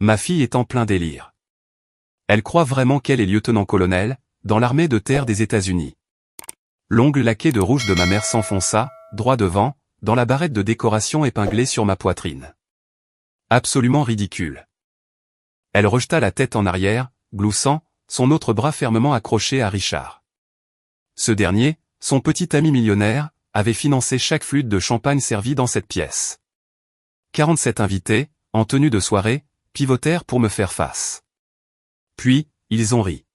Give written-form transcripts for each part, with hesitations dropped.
Ma fille est en plein délire. Elle croit vraiment qu'elle est lieutenant-colonel, dans l'armée de terre des États-Unis. L'ongle laqué de rouge de ma mère s'enfonça, droit devant, dans la barrette de décoration épinglée sur ma poitrine. Absolument ridicule. Elle rejeta la tête en arrière, gloussant, son autre bras fermement accroché à Richard. Ce dernier, son petit ami millionnaire, avait financé chaque flûte de champagne servie dans cette pièce. 47 invités, en tenue de soirée, pivotèrent pour me faire face. Puis, ils ont ri.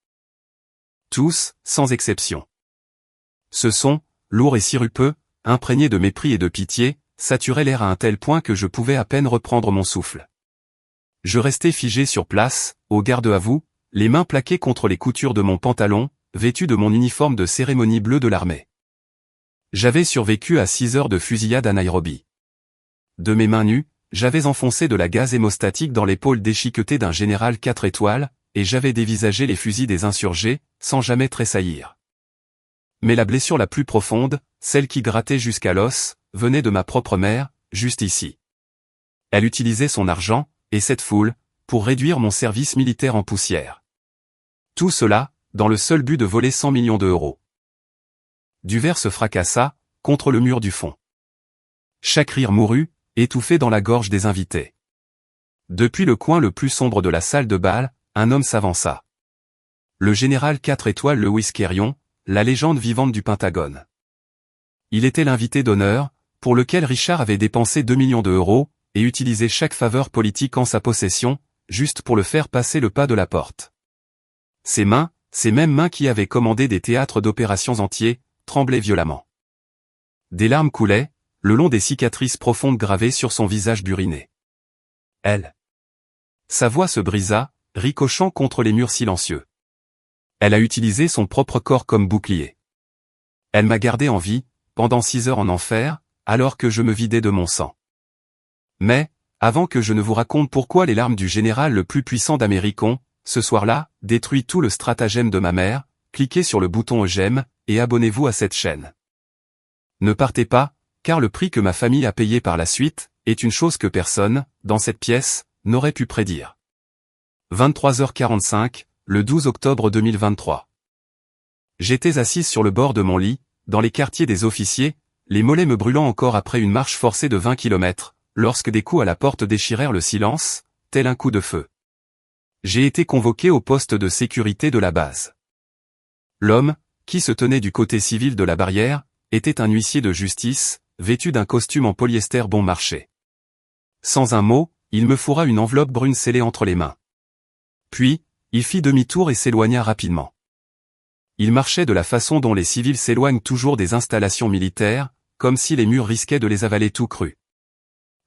Tous, sans exception. Ce son, lourd et sirupeux, imprégné de mépris et de pitié, saturait l'air à un tel point que je pouvais à peine reprendre mon souffle. Je restais figé sur place, au garde à vous, les mains plaquées contre les coutures de mon pantalon, vêtu de mon uniforme de cérémonie bleu de l'armée. J'avais survécu à 6 heures de fusillade à Nairobi. De mes mains nues, j'avais enfoncé de la gaz hémostatique dans l'épaule déchiquetée d'un général 4 étoiles, et j'avais dévisagé les fusils des insurgés, sans jamais tressaillir. Mais la blessure la plus profonde, celle qui grattait jusqu'à l'os, venait de ma propre mère, juste ici. Elle utilisait son argent, et cette foule, pour réduire mon service militaire en poussière. Tout cela, dans le seul but de voler 100 millions d'euros. Du verre se fracassa, contre le mur du fond. Chaque rire mourut, étouffé dans la gorge des invités. Depuis le coin le plus sombre de la salle de bal, un homme s'avança. Le général 4 étoiles Lewis Querion, la légende vivante du Pentagone. Il était l'invité d'honneur, pour lequel Richard avait dépensé 2 millions d'euros, et utilisé chaque faveur politique en sa possession, juste pour le faire passer le pas de la porte. Ses mains, ces mêmes mains qui avaient commandé des théâtres d'opérations entiers, tremblaient violemment. Des larmes coulaient, le long des cicatrices profondes gravées sur son visage buriné. Elle. Sa voix se brisa, ricochant contre les murs silencieux. Elle a utilisé son propre corps comme bouclier. Elle m'a gardé en vie, pendant 6 heures en enfer, alors que je me vidais de mon sang. Mais, avant que je ne vous raconte pourquoi les larmes du général le plus puissant d'Amérique ce soir-là, détruit tout le stratagème de ma mère, cliquez sur le bouton j'aime, et abonnez-vous à cette chaîne. Ne partez pas, car le prix que ma famille a payé par la suite, est une chose que personne, dans cette pièce, n'aurait pu prédire. 23h45, le 12 octobre 2023. J'étais assise sur le bord de mon lit, dans les quartiers des officiers, les mollets me brûlant encore après une marche forcée de 20 km, lorsque des coups à la porte déchirèrent le silence, tel un coup de feu. J'ai été convoqué au poste de sécurité de la base. L'homme, qui se tenait du côté civil de la barrière, était un huissier de justice, vêtu d'un costume en polyester bon marché. Sans un mot, il me fourra une enveloppe brune scellée entre les mains. Puis, il fit demi-tour et s'éloigna rapidement. Il marchait de la façon dont les civils s'éloignent toujours des installations militaires, comme si les murs risquaient de les avaler tout crus.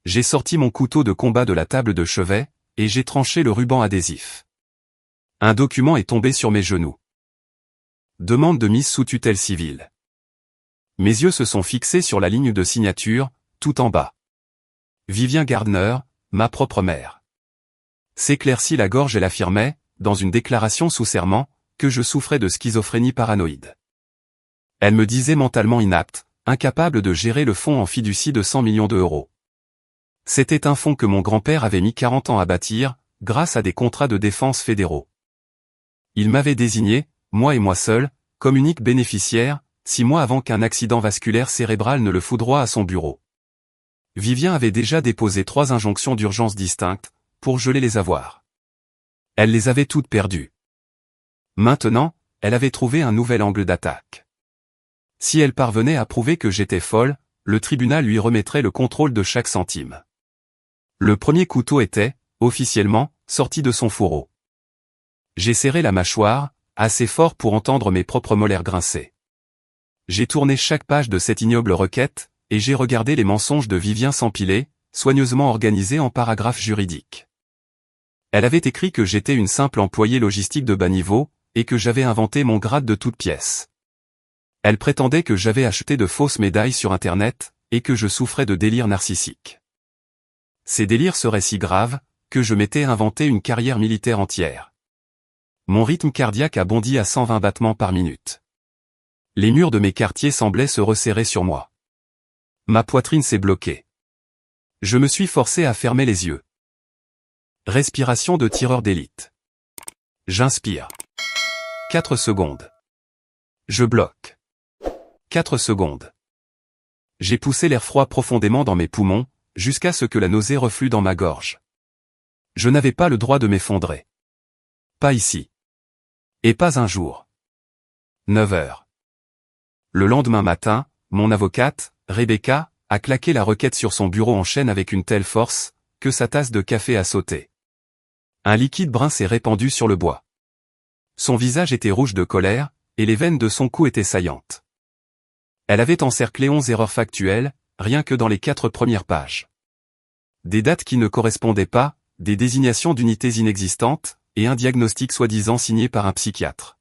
J'ai sorti mon couteau de combat de la table de chevet, et j'ai tranché le ruban adhésif. Un document est tombé sur mes genoux. Demande de mise sous tutelle civile. Mes yeux se sont fixés sur la ligne de signature, tout en bas. Vivien Gardner, ma propre mère. S'éclaircit la gorge, elle affirmait, dans une déclaration sous serment, que je souffrais de schizophrénie paranoïde. Elle me disait mentalement inapte, incapable de gérer le fonds en fiducie de 100 millions d'euros. C'était un fonds que mon grand-père avait mis 40 ans à bâtir, grâce à des contrats de défense fédéraux. Il m'avait désigné, moi et moi seul, comme unique bénéficiaire, 6 mois avant qu'un accident vasculaire cérébral ne le foudroie à son bureau. Vivien avait déjà déposé 3 injonctions d'urgence distinctes, pour geler les avoirs. Elle les avait toutes perdues. Maintenant, elle avait trouvé un nouvel angle d'attaque. Si elle parvenait à prouver que j'étais folle, le tribunal lui remettrait le contrôle de chaque centime. Le premier couteau était, officiellement, sorti de son fourreau. J'ai serré la mâchoire, assez fort pour entendre mes propres molaires grincer. J'ai tourné chaque page de cette ignoble requête, et j'ai regardé les mensonges de Vivien s'empiler, soigneusement organisés en paragraphes juridiques. Elle avait écrit que j'étais une simple employée logistique de bas niveau, et que j'avais inventé mon grade de toutes pièces. Elle prétendait que j'avais acheté de fausses médailles sur Internet, et que je souffrais de délires narcissiques. Ces délires seraient si graves, que je m'étais inventé une carrière militaire entière. Mon rythme cardiaque a bondi à 120 battements par minute. Les murs de mes quartiers semblaient se resserrer sur moi. Ma poitrine s'est bloquée. Je me suis forcé à fermer les yeux. Respiration de tireur d'élite. J'inspire. 4 secondes. Je bloque. 4 secondes. J'ai poussé l'air froid profondément dans mes poumons, jusqu'à ce que la nausée reflue dans ma gorge. Je n'avais pas le droit de m'effondrer. Pas ici. Et pas un jour. 9 heures. Le lendemain matin, mon avocate, Rebecca, a claqué la requête sur son bureau en chaîne avec une telle force, que sa tasse de café a sauté. Un liquide brun s'est répandu sur le bois. Son visage était rouge de colère, et les veines de son cou étaient saillantes. Elle avait encerclé 11 erreurs factuelles, rien que dans les 4 premières pages. Des dates qui ne correspondaient pas, des désignations d'unités inexistantes, et un diagnostic soi-disant signé par un psychiatre.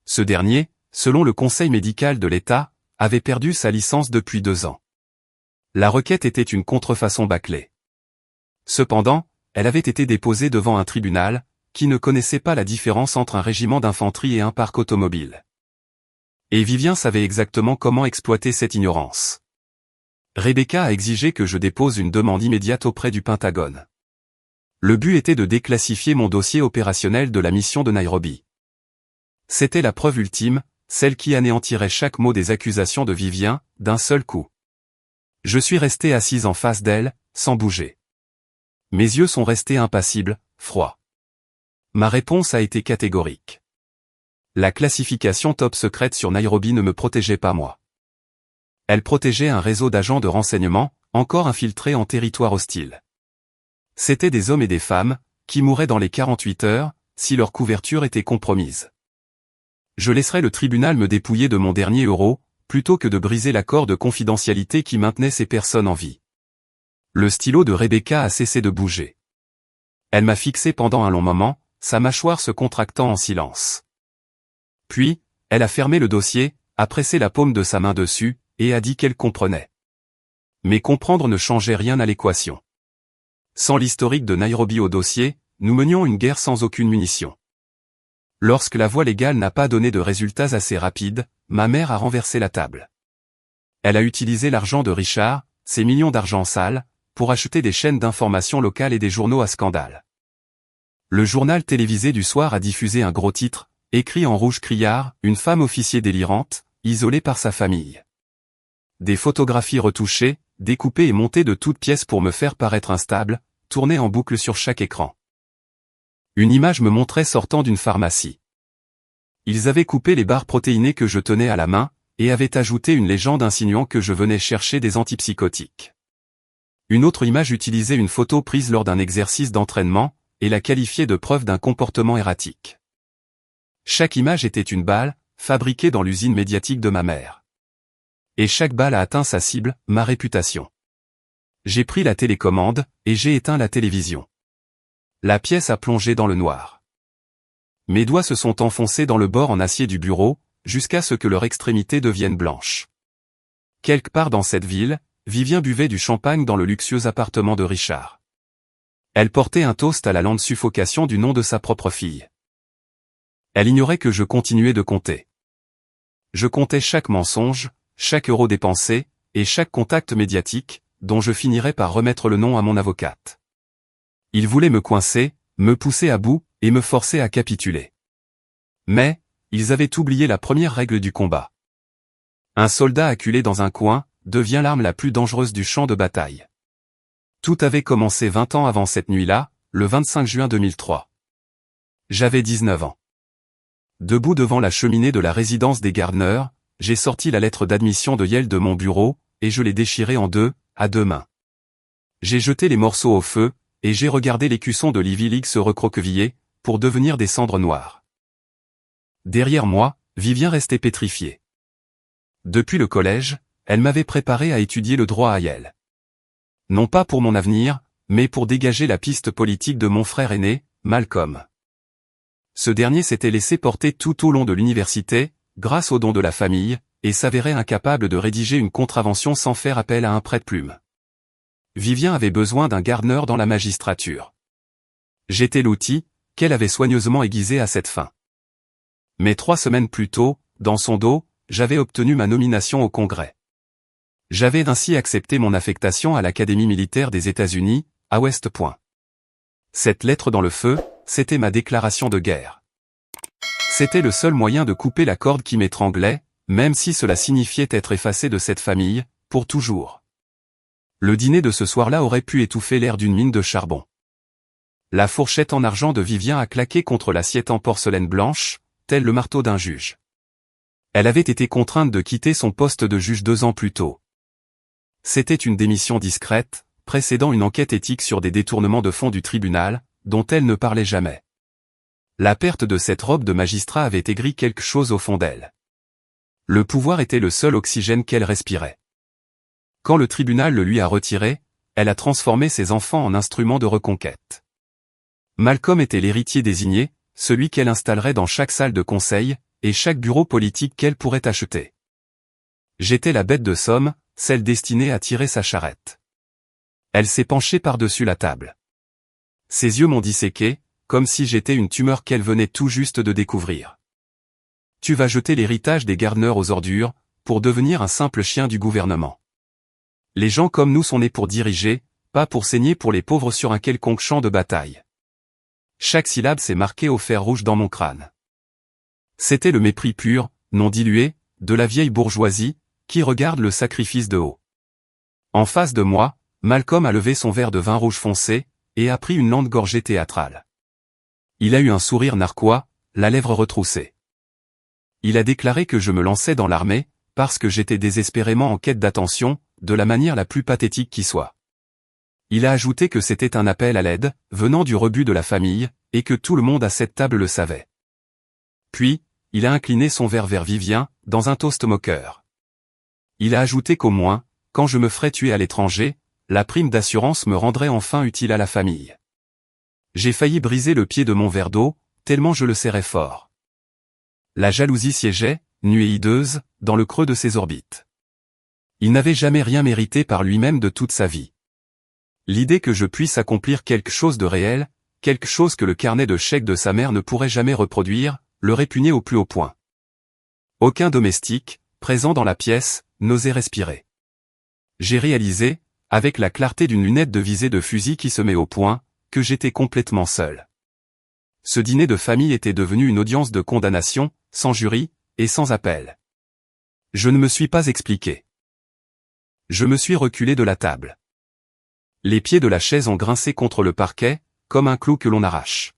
Ce dernier, selon le Conseil médical de l'État, avait perdu sa licence depuis 2 ans. La requête était une contrefaçon bâclée. Cependant, elle avait été déposée devant un tribunal, qui ne connaissait pas la différence entre un régiment d'infanterie et un parc automobile. Et Vivien savait exactement comment exploiter cette ignorance. Rebecca a exigé que je dépose une demande immédiate auprès du Pentagone. Le but était de déclassifier mon dossier opérationnel de la mission de Nairobi. C'était la preuve ultime, celle qui anéantirait chaque mot des accusations de Vivien, d'un seul coup. Je suis resté assise en face d'elle, sans bouger. Mes yeux sont restés impassibles, froids. Ma réponse a été catégorique. La classification top secrète sur Nairobi ne me protégeait pas moi. Elle protégeait un réseau d'agents de renseignement, encore infiltrés en territoire hostile. C'étaient des hommes et des femmes, qui mourraient dans les 48 heures, si leur couverture était compromise. Je laisserai le tribunal me dépouiller de mon dernier euro, plutôt que de briser l'accord de confidentialité qui maintenait ces personnes en vie. Le stylo de Rebecca a cessé de bouger. Elle m'a fixé pendant un long moment, sa mâchoire se contractant en silence. Puis, elle a fermé le dossier, a pressé la paume de sa main dessus, et a dit qu'elle comprenait. Mais comprendre ne changeait rien à l'équation. Sans l'historique de Nairobi au dossier, nous menions une guerre sans aucune munition. Lorsque la voie légale n'a pas donné de résultats assez rapides, ma mère a renversé la table. Elle a utilisé l'argent de Richard, ses millions d'argent sale, pour acheter des chaînes d'information locales et des journaux à scandale. Le journal télévisé du soir a diffusé un gros titre, écrit en rouge criard, une femme officier délirante, isolée par sa famille. Des photographies retouchées, découpées et montées de toutes pièces pour me faire paraître instable, tournées en boucle sur chaque écran. Une image me montrait sortant d'une pharmacie. Ils avaient coupé les barres protéinées que je tenais à la main, et avaient ajouté une légende insinuant que je venais chercher des antipsychotiques. Une autre image utilisait une photo prise lors d'un exercice d'entraînement, et la qualifiait de preuve d'un comportement erratique. Chaque image était une balle, fabriquée dans l'usine médiatique de ma mère. Et chaque balle a atteint sa cible, ma réputation. J'ai pris la télécommande, et j'ai éteint la télévision. La pièce a plongé dans le noir. Mes doigts se sont enfoncés dans le bord en acier du bureau, jusqu'à ce que leur extrémité devienne blanche. Quelque part dans cette ville, Vivien buvait du champagne dans le luxueux appartement de Richard. Elle portait un toast à la lente suffocation du nom de sa propre fille. Elle ignorait que je continuais de compter. Je comptais chaque mensonge, chaque euro dépensé, et chaque contact médiatique, dont je finirais par remettre le nom à mon avocate. Ils voulaient me coincer, me pousser à bout, et me forcer à capituler. Mais, ils avaient oublié la première règle du combat. Un soldat acculé dans un coin, devient l'arme la plus dangereuse du champ de bataille. Tout avait commencé 20 ans avant cette nuit-là, le 25 juin 2003. J'avais 19 ans. Debout devant la cheminée de la résidence des Gardner, j'ai sorti la lettre d'admission de Yale de mon bureau, et je l'ai déchirée en deux, à deux mains. J'ai jeté les morceaux au feu, et j'ai regardé l'écusson de l'Ivy League se recroqueviller, pour devenir des cendres noires. Derrière moi, Vivien restait pétrifiée. Depuis le collège, elle m'avait préparé à étudier le droit à Yale. Non pas pour mon avenir, mais pour dégager la piste politique de mon frère aîné, Malcolm. Ce dernier s'était laissé porter tout au long de l'université, grâce aux dons de la famille, et s'avérait incapable de rédiger une contravention sans faire appel à un prête-plume. Vivien avait besoin d'un Gardner dans la magistrature. J'étais l'outil, qu'elle avait soigneusement aiguisé à cette fin. Mais 3 semaines plus tôt, dans son dos, j'avais obtenu ma nomination au Congrès. J'avais ainsi accepté mon affectation à l'Académie militaire des États-Unis, à West Point. Cette lettre dans le feu, c'était ma déclaration de guerre. C'était le seul moyen de couper la corde qui m'étranglait, même si cela signifiait être effacé de cette famille, pour toujours. Le dîner de ce soir-là aurait pu étouffer l'air d'une mine de charbon. La fourchette en argent de Vivien a claqué contre l'assiette en porcelaine blanche, tel le marteau d'un juge. Elle avait été contrainte de quitter son poste de juge 2 ans plus tôt. C'était une démission discrète, précédant une enquête éthique sur des détournements de fonds du tribunal, dont elle ne parlait jamais. La perte de cette robe de magistrat avait aigri quelque chose au fond d'elle. Le pouvoir était le seul oxygène qu'elle respirait. Quand le tribunal le lui a retiré, elle a transformé ses enfants en instruments de reconquête. Malcolm était l'héritier désigné, celui qu'elle installerait dans chaque salle de conseil, et chaque bureau politique qu'elle pourrait acheter. J'étais la bête de somme, celle destinée à tirer sa charrette. Elle s'est penchée par-dessus la table. Ses yeux m'ont disséqué, comme si j'étais une tumeur qu'elle venait tout juste de découvrir. Tu vas jeter l'héritage des Gardner aux ordures, pour devenir un simple chien du gouvernement. Les gens comme nous sont nés pour diriger, pas pour saigner pour les pauvres sur un quelconque champ de bataille. Chaque syllabe s'est marquée au fer rouge dans mon crâne. C'était le mépris pur, non dilué, de la vieille bourgeoisie, qui regarde le sacrifice de haut. En face de moi, Malcolm a levé son verre de vin rouge foncé, et a pris une lente gorgée théâtrale. Il a eu un sourire narquois, la lèvre retroussée. Il a déclaré que je me lançais dans l'armée, parce que j'étais désespérément en quête d'attention, de la manière la plus pathétique qui soit. Il a ajouté que c'était un appel à l'aide, venant du rebut de la famille, et que tout le monde à cette table le savait. Puis, il a incliné son verre vers Vivien, dans un toast moqueur. Il a ajouté qu'au moins, quand je me ferais tuer à l'étranger, la prime d'assurance me rendrait enfin utile à la famille. J'ai failli briser le pied de mon verre d'eau, tellement je le serrais fort. La jalousie siégeait, nue et hideuse, dans le creux de ses orbites. Il n'avait jamais rien mérité par lui-même de toute sa vie. L'idée que je puisse accomplir quelque chose de réel, quelque chose que le carnet de chèques de sa mère ne pourrait jamais reproduire, le répugnait au plus haut point. Aucun domestique, présent dans la pièce, n'osait respirer. J'ai réalisé, avec la clarté d'une lunette de visée de fusil qui se met au point, que j'étais complètement seul. Ce dîner de famille était devenu une audience de condamnation, sans jury, et sans appel. Je ne me suis pas expliqué. Je me suis reculé de la table. Les pieds de la chaise ont grincé contre le parquet, comme un clou que l'on arrache.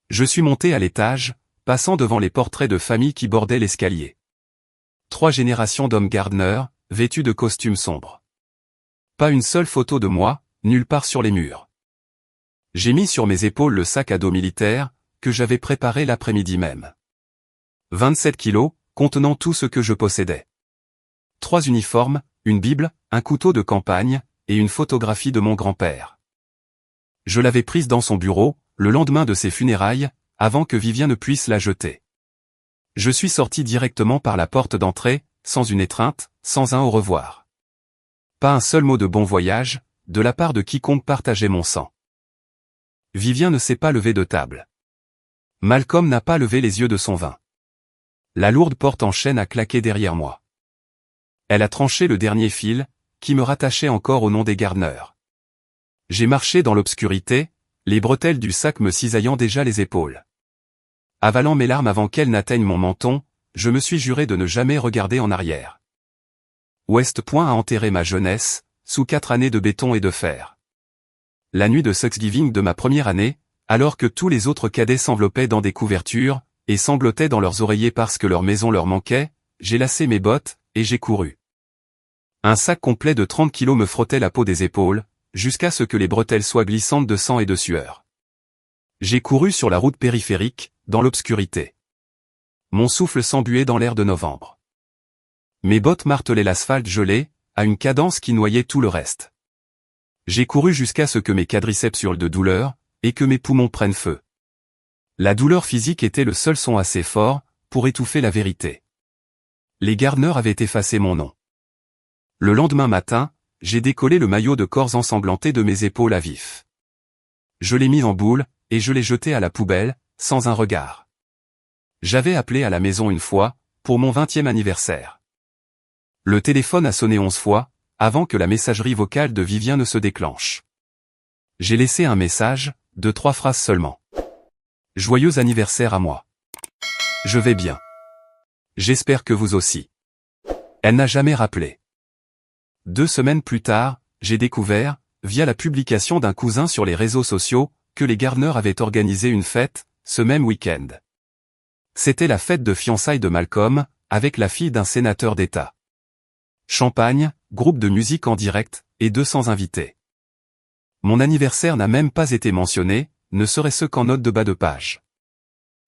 Je suis monté à l'étage, passant devant les portraits de famille qui bordaient l'escalier. 3 générations d'hommes Gardner, vêtus de costumes sombres. Pas une seule photo de moi, nulle part sur les murs. J'ai mis sur mes épaules le sac à dos militaire, que j'avais préparé l'après-midi même. 27 kilos, contenant tout ce que je possédais. 3 uniformes, une Bible, un couteau de campagne, et une photographie de mon grand-père. Je l'avais prise dans son bureau, le lendemain de ses funérailles, avant que Vivien ne puisse la jeter. Je suis sorti directement par la porte d'entrée, sans une étreinte, sans un au revoir. Pas un seul mot de bon voyage, de la part de quiconque partageait mon sang. Vivien ne s'est pas levé de table. Malcolm n'a pas levé les yeux de son vin. La lourde porte en chêne a claqué derrière moi. Elle a tranché le dernier fil, qui me rattachait encore au nom des Gardner. J'ai marché dans l'obscurité, les bretelles du sac me cisaillant déjà les épaules. Avalant mes larmes avant qu'elles n'atteignent mon menton, je me suis juré de ne jamais regarder en arrière. West Point a enterré ma jeunesse, sous 4 années de béton et de fer. La nuit de Thanksgiving de ma première année, alors que tous les autres cadets s'enveloppaient dans des couvertures, et sanglotaient dans leurs oreillers parce que leur maison leur manquait, j'ai lacé mes bottes, et j'ai couru. Un sac complet de 30 kilos me frottait la peau des épaules, jusqu'à ce que les bretelles soient glissantes de sang et de sueur. J'ai couru sur la route périphérique, dans l'obscurité. Mon souffle s'embuait dans l'air de novembre. Mes bottes martelaient l'asphalte gelé, à une cadence qui noyait tout le reste. J'ai couru jusqu'à ce que mes quadriceps hurlent de douleur, et que mes poumons prennent feu. La douleur physique était le seul son assez fort, pour étouffer la vérité. Les Gardner avaient effacé mon nom. Le lendemain matin, j'ai décollé le maillot de corps ensanglanté de mes épaules à vif. Je l'ai mis en boule, et je l'ai jeté à la poubelle, sans un regard. J'avais appelé à la maison une fois, pour mon 20e anniversaire. Le téléphone a sonné 11 fois, avant que la messagerie vocale de Vivien ne se déclenche. J'ai laissé un message, de 3 phrases seulement. Joyeux anniversaire à moi. Je vais bien. J'espère que vous aussi. Elle n'a jamais rappelé. 2 semaines plus tard, j'ai découvert, via la publication d'un cousin sur les réseaux sociaux, que les Gardner avaient organisé une fête, ce même week-end. C'était la fête de fiançailles de Malcolm, avec la fille d'un sénateur d'État. Champagne, groupe de musique en direct, et 200 invités. Mon anniversaire n'a même pas été mentionné, ne serait-ce qu'en note de bas de page.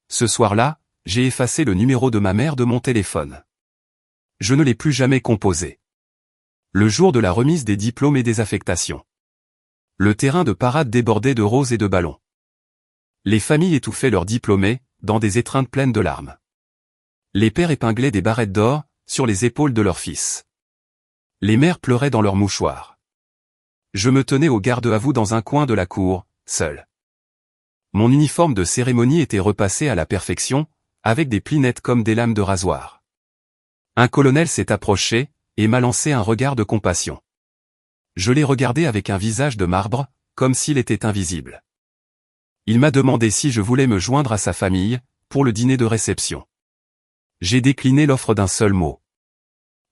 Ce soir-là, j'ai effacé le numéro de ma mère de mon téléphone. Je ne l'ai plus jamais composé. Le jour de la remise des diplômes et des affectations. Le terrain de parade débordait de roses et de ballons. Les familles étouffaient leurs diplômés, dans des étreintes pleines de larmes. Les pères épinglaient des barrettes d'or, sur les épaules de leurs fils. Les mères pleuraient dans leurs mouchoirs. Je me tenais au garde-à-vous dans un coin de la cour, seul. Mon uniforme de cérémonie était repassé à la perfection, avec des plis nets comme des lames de rasoir. Un colonel s'est approché, et m'a lancé un regard de compassion. Je l'ai regardé avec un visage de marbre, comme s'il était invisible. Il m'a demandé si je voulais me joindre à sa famille, pour le dîner de réception. J'ai décliné l'offre d'un seul mot.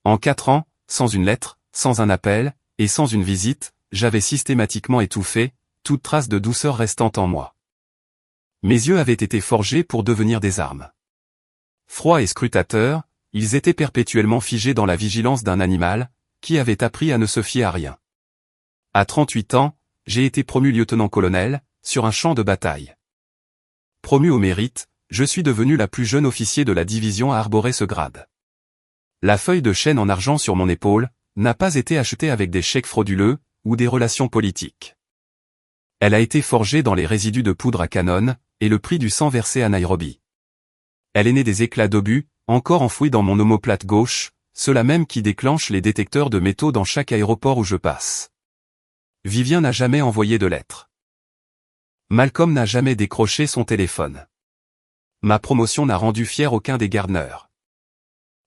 En 4 ans, sans une lettre, sans un appel, et sans une visite, j'avais systématiquement étouffé, toute trace de douceur restant en moi. Mes yeux avaient été forgés pour devenir des armes. Froids et scrutateurs, ils étaient perpétuellement figés dans la vigilance d'un animal, qui avait appris à ne se fier à rien. À 38 ans, j'ai été promu lieutenant-colonel, sur un champ de bataille. Promu au mérite, je suis devenu la plus jeune officier de la division à arborer ce grade. La feuille de chêne en argent sur mon épaule, n'a pas été achetée avec des chèques frauduleux, ou des relations politiques. Elle a été forgée dans les résidus de poudre à canon, et le prix du sang versé à Nairobi. Elle est née des éclats d'obus, encore enfouis dans mon omoplate gauche, ceux-là même qui déclenchent les détecteurs de métaux dans chaque aéroport où je passe. Vivien n'a jamais envoyé de lettres. Malcolm n'a jamais décroché son téléphone. Ma promotion n'a rendu fier aucun des Gardner.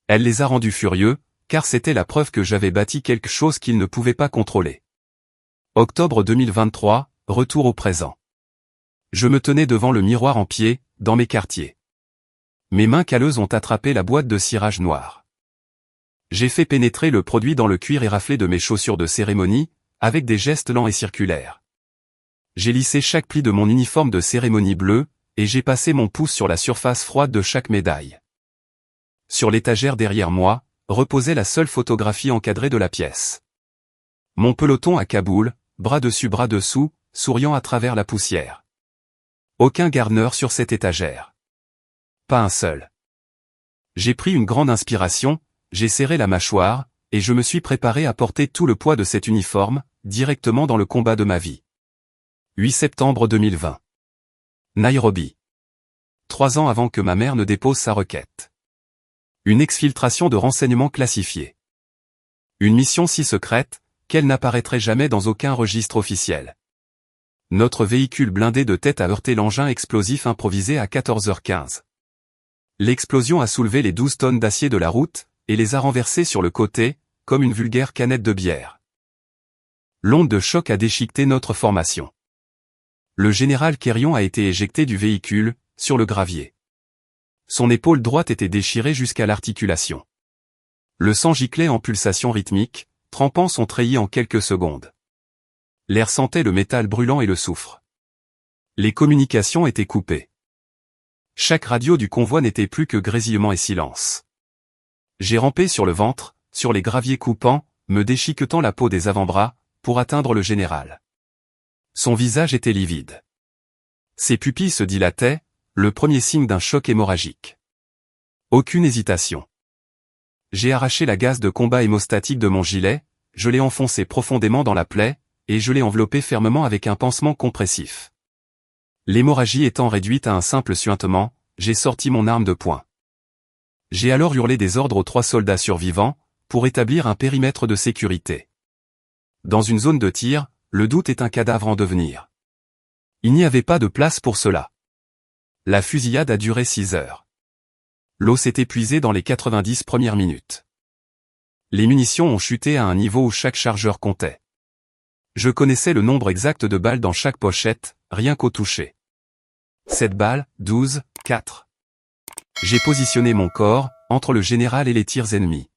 Elle les a rendus furieux, car c'était la preuve que j'avais bâti quelque chose qu'ils ne pouvaient pas contrôler. Octobre 2023, retour au présent. Je me tenais devant le miroir en pied, dans mes quartiers. Mes mains calleuses ont attrapé la boîte de cirage noire. J'ai fait pénétrer le produit dans le cuir éraflé de mes chaussures de cérémonie, avec des gestes lents et circulaires. J'ai lissé chaque pli de mon uniforme de cérémonie bleu, et j'ai passé mon pouce sur la surface froide de chaque médaille. Sur l'étagère derrière moi, reposait la seule photographie encadrée de la pièce. Mon peloton à Kaboul, bras dessus bras dessous, souriant à travers la poussière. Aucun Gardner sur cette étagère. Pas un seul. J'ai pris une grande inspiration, j'ai serré la mâchoire, et je me suis préparé à porter tout le poids de cet uniforme, directement dans le combat de ma vie. 8 septembre 2020. Nairobi. 3 ans avant que ma mère ne dépose sa requête. Une exfiltration de renseignements classifiés. Une mission si secrète, qu'elle n'apparaîtrait jamais dans aucun registre officiel. Notre véhicule blindé de tête a heurté l'engin explosif improvisé à 14h15. L'explosion a soulevé les 12 tonnes d'acier de la route, et les a renversées sur le côté, comme une vulgaire canette de bière. L'onde de choc a déchiqueté notre formation. Le général Kérion a été éjecté du véhicule, sur le gravier. Son épaule droite était déchirée jusqu'à l'articulation. Le sang giclait en pulsations rythmiques, trempant son treillis en quelques secondes. L'air sentait le métal brûlant et le soufre. Les communications étaient coupées. Chaque radio du convoi n'était plus que grésillement et silence. J'ai rampé sur le ventre, sur les graviers coupants, me déchiquetant la peau des avant-bras, pour atteindre le général. Son visage était livide. Ses pupilles se dilataient, le premier signe d'un choc hémorragique. Aucune hésitation. J'ai arraché la gaze de combat hémostatique de mon gilet, je l'ai enfoncé profondément dans la plaie, et je l'ai enveloppé fermement avec un pansement compressif. L'hémorragie étant réduite à un simple suintement, j'ai sorti mon arme de poing. J'ai alors hurlé des ordres aux 3 soldats survivants, pour établir un périmètre de sécurité. Dans une zone de tir, le doute est un cadavre en devenir. Il n'y avait pas de place pour cela. La fusillade a duré 6 heures. L'eau s'est épuisée dans les 90 premières minutes. Les munitions ont chuté à un niveau où chaque chargeur comptait. Je connaissais le nombre exact de balles dans chaque pochette, rien qu'au toucher. 7 balles, 12, 4. J'ai positionné mon corps, entre le général et les tirs ennemis.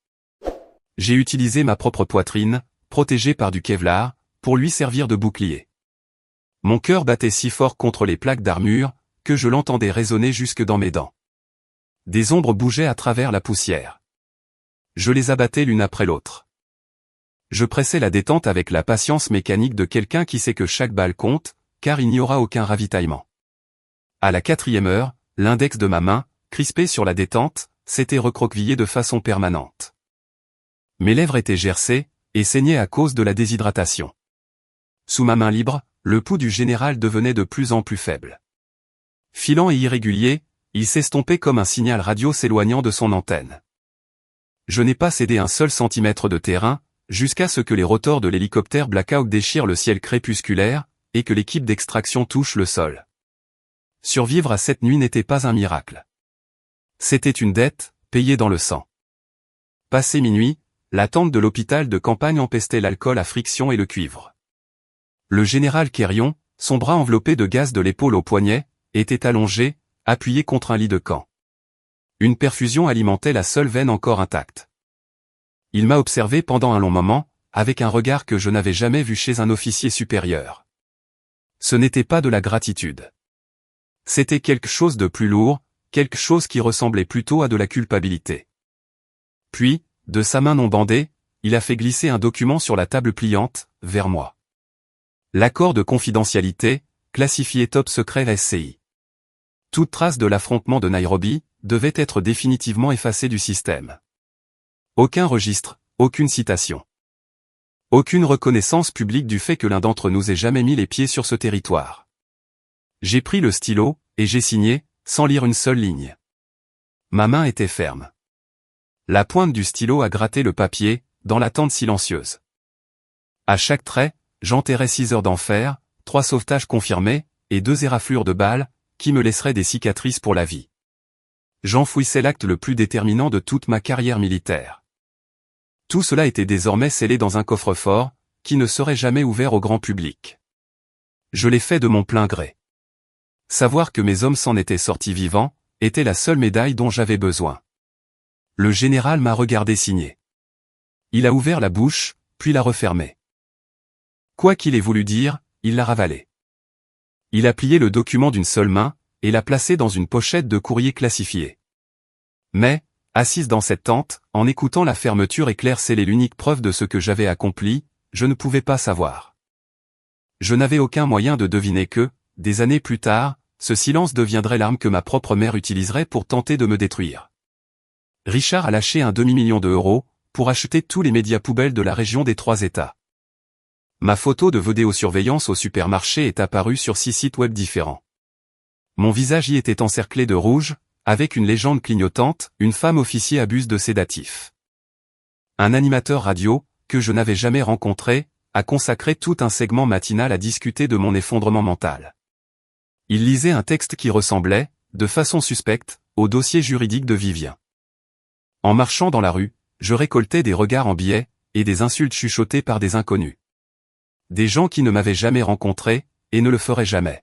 J'ai utilisé ma propre poitrine, protégée par du Kevlar, pour lui servir de bouclier. Mon cœur battait si fort contre les plaques d'armure, que je l'entendais résonner jusque dans mes dents. Des ombres bougeaient à travers la poussière. Je les abattais l'une après l'autre. Je pressais la détente avec la patience mécanique de quelqu'un qui sait que chaque balle compte, car il n'y aura aucun ravitaillement. À la 4e heure, l'index de ma main, crispé sur la détente, s'était recroquevillé de façon permanente. Mes lèvres étaient gercées, et saignaient à cause de la déshydratation. Sous ma main libre, le pouls du général devenait de plus en plus faible. Filant et irrégulier, il s'estompait comme un signal radio s'éloignant de son antenne. Je n'ai pas cédé un seul centimètre de terrain, jusqu'à ce que les rotors de l'hélicoptère Black Hawk déchirent le ciel crépusculaire, et que l'équipe d'extraction touche le sol. Survivre à cette nuit n'était pas un miracle. C'était une dette, payée dans le sang. Passé minuit, la tente de l'hôpital de campagne empestait l'alcool à friction et le cuivre. Le général Quérion, son bras enveloppé de gaz de l'épaule au poignet, était allongé, appuyé contre un lit de camp. Une perfusion alimentait la seule veine encore intacte. Il m'a observé pendant un long moment, avec un regard que je n'avais jamais vu chez un officier supérieur. Ce n'était pas de la gratitude. C'était quelque chose de plus lourd, quelque chose qui ressemblait plutôt à de la culpabilité. Puis, de sa main non bandée, il a fait glisser un document sur la table pliante, vers moi. L'accord de confidentialité, classifié top secret SCI. Toute trace de l'affrontement de Nairobi devait être définitivement effacée du système. Aucun registre, aucune citation. Aucune reconnaissance publique du fait que l'un d'entre nous ait jamais mis les pieds sur ce territoire. J'ai pris le stylo, et j'ai signé, sans lire une seule ligne. Ma main était ferme. La pointe du stylo a gratté le papier, dans l'attente silencieuse. À chaque trait, j'enterrais 6 heures d'enfer, 3 sauvetages confirmés, et 2 éraflures de balles, qui me laisseraient des cicatrices pour la vie. J'enfouissais l'acte le plus déterminant de toute ma carrière militaire. Tout cela était désormais scellé dans un coffre-fort, qui ne serait jamais ouvert au grand public. Je l'ai fait de mon plein gré. Savoir que mes hommes s'en étaient sortis vivants, était la seule médaille dont j'avais besoin. Le général m'a regardé signer. Il a ouvert la bouche, puis l'a refermée. Quoi qu'il ait voulu dire, il l'a ravalé. Il a plié le document d'une seule main, et l'a placé dans une pochette de courrier classifié. Mais, assise dans cette tente, en écoutant la fermeture éclair sceller l'unique preuve de ce que j'avais accompli, je ne pouvais pas savoir. Je n'avais aucun moyen de deviner que, des années plus tard, ce silence deviendrait l'arme que ma propre mère utiliserait pour tenter de me détruire. Richard a lâché un demi-million d'euros, pour acheter tous les médias poubelles de la région des 3 États. Ma photo de vidéosurveillance au supermarché est apparue sur 6 sites web différents. Mon visage y était encerclé de rouge, avec une légende clignotante, une femme officier abuse de sédatifs. Un animateur radio, que je n'avais jamais rencontré, a consacré tout un segment matinal à discuter de mon effondrement mental. Il lisait un texte qui ressemblait, de façon suspecte, au dossier juridique de Vivien. En marchant dans la rue, je récoltais des regards en biais, et des insultes chuchotées par des inconnus. Des gens qui ne m'avaient jamais rencontré, et ne le feraient jamais.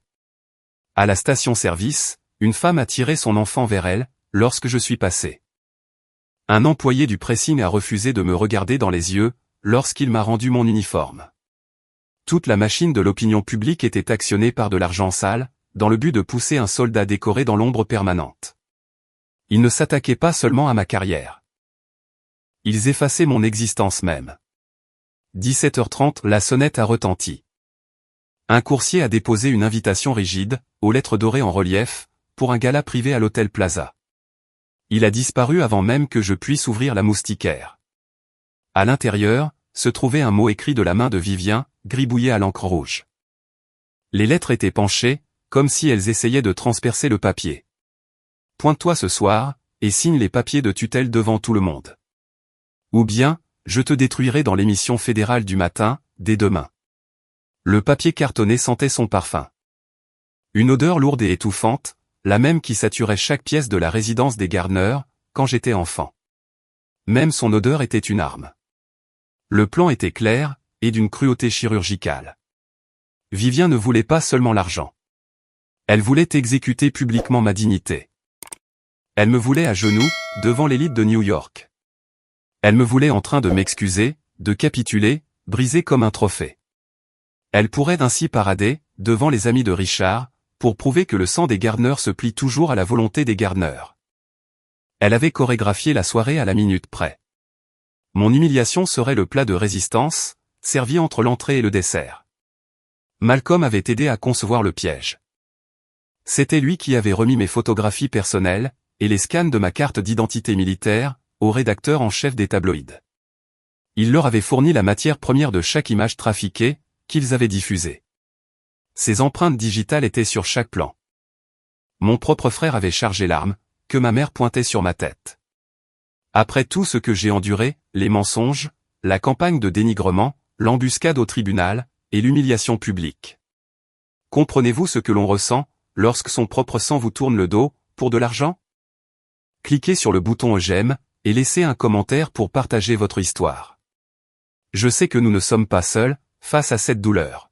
À la station-service, une femme a tiré son enfant vers elle, lorsque je suis passé. Un employé du pressing a refusé de me regarder dans les yeux, lorsqu'il m'a rendu mon uniforme. Toute la machine de l'opinion publique était actionnée par de l'argent sale, dans le but de pousser un soldat décoré dans l'ombre permanente. Ils ne s'attaquaient pas seulement à ma carrière. Ils effaçaient mon existence même. 17h30, la sonnette a retenti. Un coursier a déposé une invitation rigide, aux lettres dorées en relief, pour un gala privé à l'hôtel Plaza. Il a disparu avant même que je puisse ouvrir la moustiquaire. À l'intérieur, se trouvait un mot écrit de la main de Vivien, gribouillé à l'encre rouge. Les lettres étaient penchées, comme si elles essayaient de transpercer le papier. Pointe-toi ce soir, et signe les papiers de tutelle devant tout le monde. Ou bien, je te détruirai dans l'émission fédérale du matin, dès demain. Le papier cartonné sentait son parfum. Une odeur lourde et étouffante, la même qui saturait chaque pièce de la résidence des Gardner, quand j'étais enfant. Même son odeur était une arme. Le plan était clair, et d'une cruauté chirurgicale. Vivien ne voulait pas seulement l'argent. Elle voulait exécuter publiquement ma dignité. Elle me voulait à genoux, devant l'élite de New York. Elle me voulait en train de m'excuser, de capituler, brisé comme un trophée. Elle pourrait ainsi parader, devant les amis de Richard, pour prouver que le sang des Gardner se plie toujours à la volonté des Gardner. Elle avait chorégraphié la soirée à la minute près. Mon humiliation serait le plat de résistance, servi entre l'entrée et le dessert. Malcolm avait aidé à concevoir le piège. C'était lui qui avait remis mes photographies personnelles, et les scans de ma carte d'identité militaire, au rédacteur en chef des tabloïds. Il leur avait fourni la matière première de chaque image trafiquée, qu'ils avaient diffusée. Ces empreintes digitales étaient sur chaque plan. Mon propre frère avait chargé l'arme, que ma mère pointait sur ma tête. Après tout ce que j'ai enduré, les mensonges, la campagne de dénigrement, l'embuscade au tribunal, et l'humiliation publique. Comprenez-vous ce que l'on ressent, lorsque son propre sang vous tourne le dos, pour de l'argent? Cliquez sur le bouton j'aime, et laissez un commentaire pour partager votre histoire. Je sais que nous ne sommes pas seuls, face à cette douleur.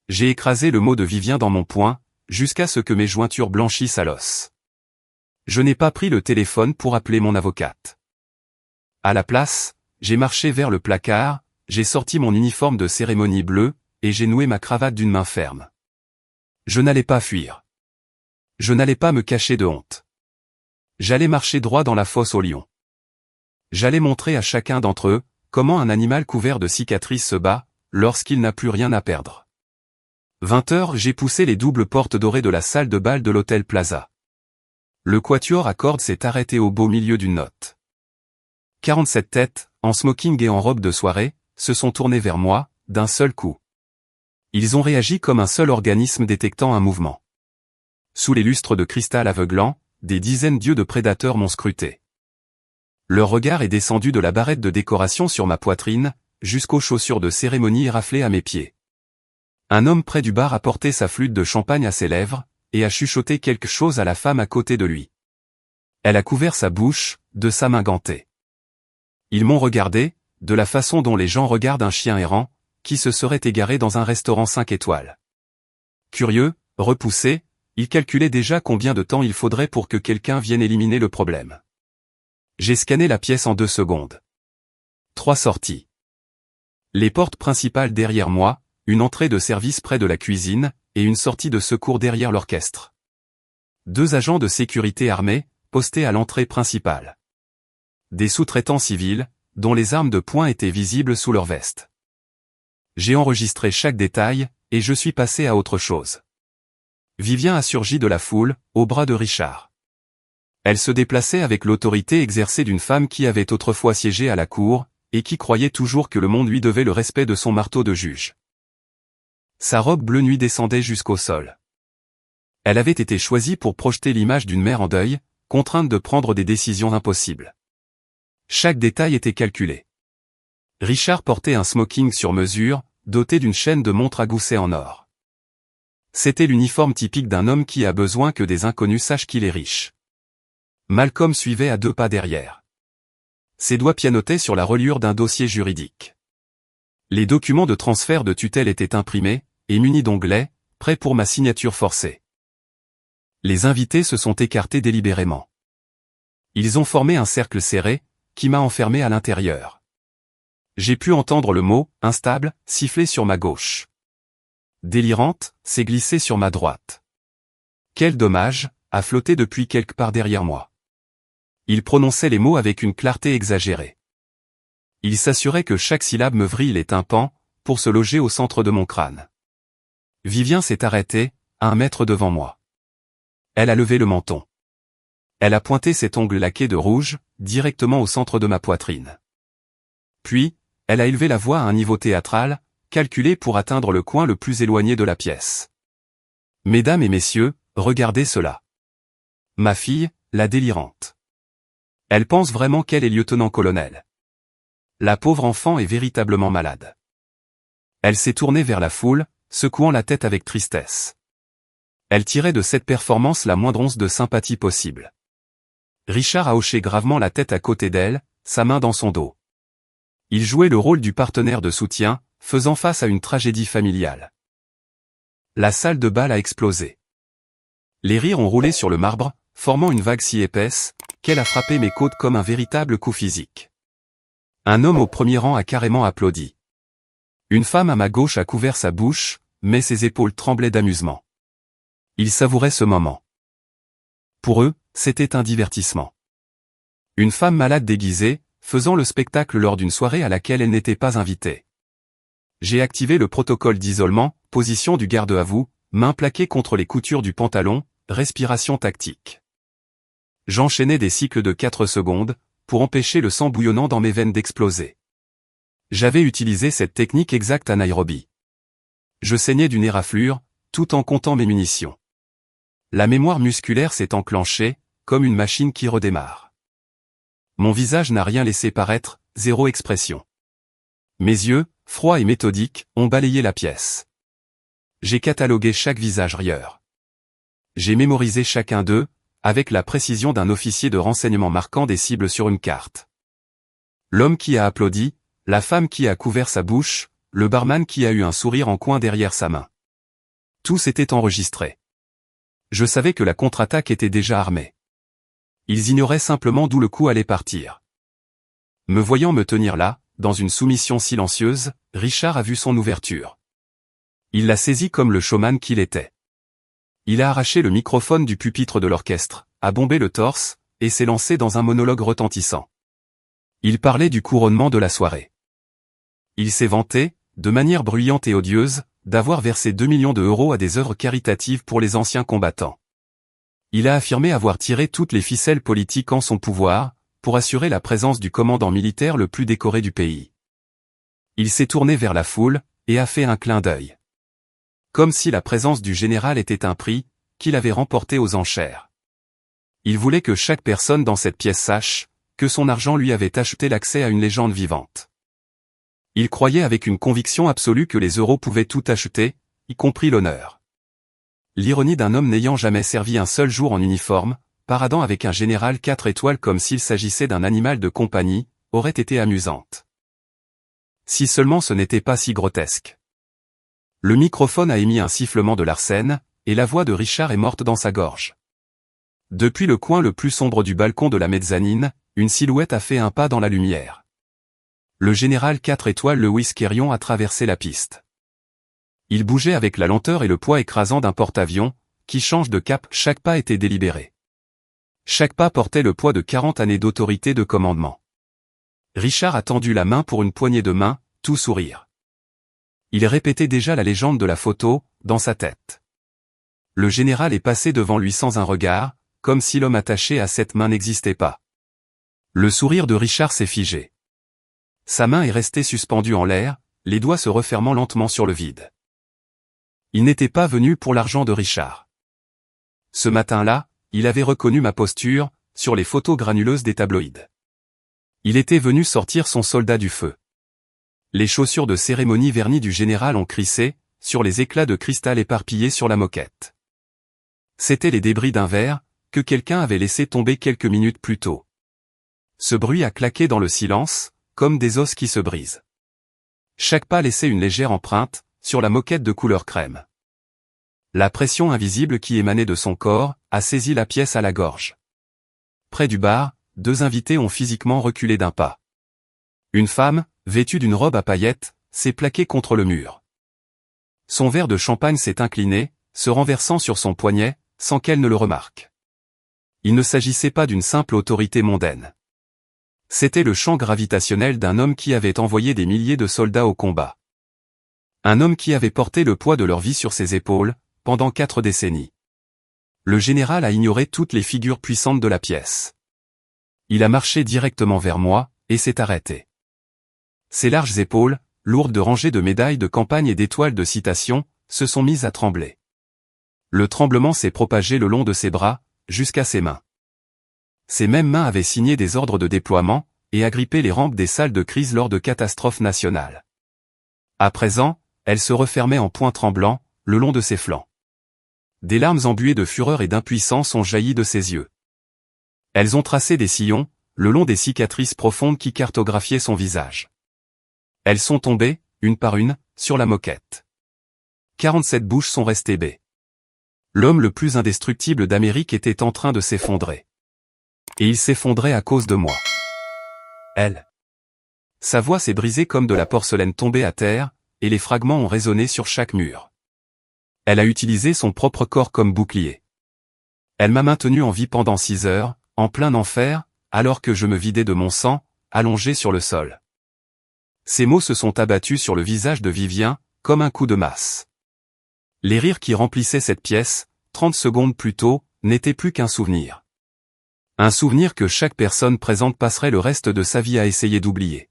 J'ai écrasé le mot de Vivien dans mon poing, jusqu'à ce que mes jointures blanchissent à l'os. Je n'ai pas pris le téléphone pour appeler mon avocate. À la place, j'ai marché vers le placard, j'ai sorti mon uniforme de cérémonie bleu, et j'ai noué ma cravate d'une main ferme. Je n'allais pas fuir. Je n'allais pas me cacher de honte. J'allais marcher droit dans la fosse aux lions. J'allais montrer à chacun d'entre eux, comment un animal couvert de cicatrices se bat, lorsqu'il n'a plus rien à perdre. 20h, j'ai poussé les doubles portes dorées de la salle de bal de l'hôtel Plaza. Le quatuor à cordes s'est arrêté au beau milieu d'une note. 47 têtes, en smoking et en robe de soirée, se sont tournées vers moi, d'un seul coup. Ils ont réagi comme un seul organisme détectant un mouvement. Sous les lustres de cristal aveuglant, des dizaines d'yeux de prédateurs m'ont scruté. Leur regard est descendu de la barrette de décoration sur ma poitrine, jusqu'aux chaussures de cérémonie éraflées à mes pieds. Un homme près du bar a porté sa flûte de champagne à ses lèvres, et a chuchoté quelque chose à la femme à côté de lui. Elle a couvert sa bouche, de sa main gantée. Ils m'ont regardé, de la façon dont les gens regardent un chien errant, qui se serait égaré dans un restaurant 5 étoiles. Curieux, repoussé, ils calculaient déjà combien de temps il faudrait pour que quelqu'un vienne éliminer le problème. J'ai scanné la pièce en 2 secondes. 3 sorties. Les portes principales derrière moi, une entrée de service près de la cuisine, et une sortie de secours derrière l'orchestre. 2 agents de sécurité armés, postés à l'entrée principale. Des sous-traitants civils, dont les armes de poing étaient visibles sous leur veste. J'ai enregistré chaque détail, et je suis passé à autre chose. Vivien a surgi de la foule, au bras de Richard. Elle se déplaçait avec l'autorité exercée d'une femme qui avait autrefois siégé à la cour, et qui croyait toujours que le monde lui devait le respect de son marteau de juge. Sa robe bleu nuit descendait jusqu'au sol. Elle avait été choisie pour projeter l'image d'une mère en deuil, contrainte de prendre des décisions impossibles. Chaque détail était calculé. Richard portait un smoking sur mesure, doté d'une chaîne de montre à gousset en or. C'était l'uniforme typique d'un homme qui a besoin que des inconnus sachent qu'il est riche. Malcolm suivait à 2 pas derrière. Ses doigts pianotaient sur la reliure d'un dossier juridique. Les documents de transfert de tutelle étaient imprimés, et munis d'onglets, prêts pour ma signature forcée. Les invités se sont écartés délibérément. Ils ont formé un cercle serré, qui m'a enfermé à l'intérieur. J'ai pu entendre le mot « instable » siffler sur ma gauche. Délirante, s'est glissée sur ma droite. Quel dommage, a flotté depuis quelque part derrière moi. Il prononçait les mots avec une clarté exagérée. Il s'assurait que chaque syllabe me vrille les tympans, pour se loger au centre de mon crâne. Vivien s'est arrêtée, à 1 mètre devant moi. Elle a levé le menton. Elle a pointé cet ongle laqué de rouge, directement au centre de ma poitrine. Puis, elle a élevé la voix à un niveau théâtral, calculé pour atteindre le coin le plus éloigné de la pièce. Mesdames et messieurs, regardez cela. Ma fille, la délirante. Elle pense vraiment qu'elle est lieutenant-colonel. La pauvre enfant est véritablement malade. Elle s'est tournée vers la foule, secouant la tête avec tristesse. Elle tirait de cette performance la moindre once de sympathie possible. Richard a hoché gravement la tête à côté d'elle, sa main dans son dos. Il jouait le rôle du partenaire de soutien, faisant face à une tragédie familiale. La salle de bal a explosé. Les rires ont roulé sur le marbre, formant une vague si épaisse, qu'elle a frappé mes côtes comme un véritable coup physique. Un homme au premier rang a carrément applaudi. Une femme à ma gauche a couvert sa bouche, mais ses épaules tremblaient d'amusement. Ils savouraient ce moment. Pour eux, c'était un divertissement. Une femme malade déguisée, faisant le spectacle lors d'une soirée à laquelle elle n'était pas invitée. J'ai activé le protocole d'isolement, position du garde à vous, main plaquée contre les coutures du pantalon, respiration tactique. J'enchaînais des cycles de 4 secondes, pour empêcher le sang bouillonnant dans mes veines d'exploser. J'avais utilisé cette technique exacte à Nairobi. Je saignais d'une éraflure, tout en comptant mes munitions. La mémoire musculaire s'est enclenchée, comme une machine qui redémarre. Mon visage n'a rien laissé paraître, zéro expression. Mes yeux, froids et méthodiques, ont balayé la pièce. J'ai catalogué chaque visage rieur. J'ai mémorisé chacun d'eux, avec la précision d'un officier de renseignement marquant des cibles sur une carte. L'homme qui a applaudi, la femme qui a couvert sa bouche, le barman qui a eu un sourire en coin derrière sa main. Tous étaient enregistrés. Je savais que la contre-attaque était déjà armée. Ils ignoraient simplement d'où le coup allait partir. Me voyant me tenir là, dans une soumission silencieuse, Richard a vu son ouverture. Il l'a saisi comme le showman qu'il était. Il a arraché le microphone du pupitre de l'orchestre, a bombé le torse, et s'est lancé dans un monologue retentissant. Il parlait du couronnement de la soirée. Il s'est vanté, de manière bruyante et odieuse, d'avoir versé 2 millions d'euros à des œuvres caritatives pour les anciens combattants. Il a affirmé avoir tiré toutes les ficelles politiques en son pouvoir, pour assurer la présence du commandant militaire le plus décoré du pays. Il s'est tourné vers la foule, et a fait un clin d'œil. Comme si la présence du général était un prix, qu'il avait remporté aux enchères. Il voulait que chaque personne dans cette pièce sache, que son argent lui avait acheté l'accès à une légende vivante. Il croyait avec une conviction absolue que les euros pouvaient tout acheter, y compris l'honneur. L'ironie d'un homme n'ayant jamais servi un seul jour en uniforme, paradant avec un général 4 étoiles comme s'il s'agissait d'un animal de compagnie, aurait été amusante. Si seulement ce n'était pas si grotesque. Le microphone a émis un sifflement de Larsen, et la voix de Richard est morte dans sa gorge. Depuis le coin le plus sombre du balcon de la mezzanine, une silhouette a fait un pas dans la lumière. Le général 4 étoiles Lewis Querion a traversé la piste. Il bougeait avec la lenteur et le poids écrasant d'un porte-avions, qui change de cap. Chaque pas était délibéré. Chaque pas portait le poids de 40 années d'autorité de commandement. Richard a tendu la main pour une poignée de main, tout sourire. Il répétait déjà la légende de la photo, dans sa tête. Le général est passé devant lui sans un regard, comme si l'homme attaché à cette main n'existait pas. Le sourire de Richard s'est figé. Sa main est restée suspendue en l'air, les doigts se refermant lentement sur le vide. Il n'était pas venu pour l'argent de Richard. Ce matin-là, il avait reconnu ma posture, sur les photos granuleuses des tabloïds. Il était venu sortir son soldat du feu. Les chaussures de cérémonie vernies du général ont crissé, sur les éclats de cristal éparpillés sur la moquette. C'étaient les débris d'un verre, que quelqu'un avait laissé tomber quelques minutes plus tôt. Ce bruit a claqué dans le silence, comme des os qui se brisent. Chaque pas laissait une légère empreinte, sur la moquette de couleur crème. La pression invisible qui émanait de son corps, a saisi la pièce à la gorge. Près du bar, 2 invités ont physiquement reculé d'un pas. Une femme, vêtue d'une robe à paillettes, s'est plaquée contre le mur. Son verre de champagne s'est incliné, se renversant sur son poignet, sans qu'elle ne le remarque. Il ne s'agissait pas d'une simple autorité mondaine. C'était le champ gravitationnel d'un homme qui avait envoyé des milliers de soldats au combat. Un homme qui avait porté le poids de leur vie sur ses épaules, pendant 4 décennies. Le général a ignoré toutes les figures puissantes de la pièce. Il a marché directement vers moi, et s'est arrêté. Ses larges épaules, lourdes de rangées de médailles de campagne et d'étoiles de citation, se sont mises à trembler. Le tremblement s'est propagé le long de ses bras, jusqu'à ses mains. Ces mêmes mains avaient signé des ordres de déploiement, et agrippé les rampes des salles de crise lors de catastrophes nationales. À présent, elles se refermaient en poings tremblants, le long de ses flancs. Des larmes embuées de fureur et d'impuissance ont jailli de ses yeux. Elles ont tracé des sillons, le long des cicatrices profondes qui cartographiaient son visage. Elles sont tombées, une par une, sur la moquette. 47 bouches sont restées baies. L'homme le plus indestructible d'Amérique était en train de s'effondrer. Et il s'effondrait à cause de moi. Elle. Sa voix s'est brisée comme de la porcelaine tombée à terre, et les fragments ont résonné sur chaque mur. Elle a utilisé son propre corps comme bouclier. Elle m'a maintenu en vie pendant 6 heures, en plein enfer, alors que je me vidais de mon sang, allongé sur le sol. Ces mots se sont abattus sur le visage de Vivien, comme un coup de masse. Les rires qui remplissaient cette pièce, 30 secondes plus tôt, n'étaient plus qu'un souvenir. Un souvenir que chaque personne présente passerait le reste de sa vie à essayer d'oublier.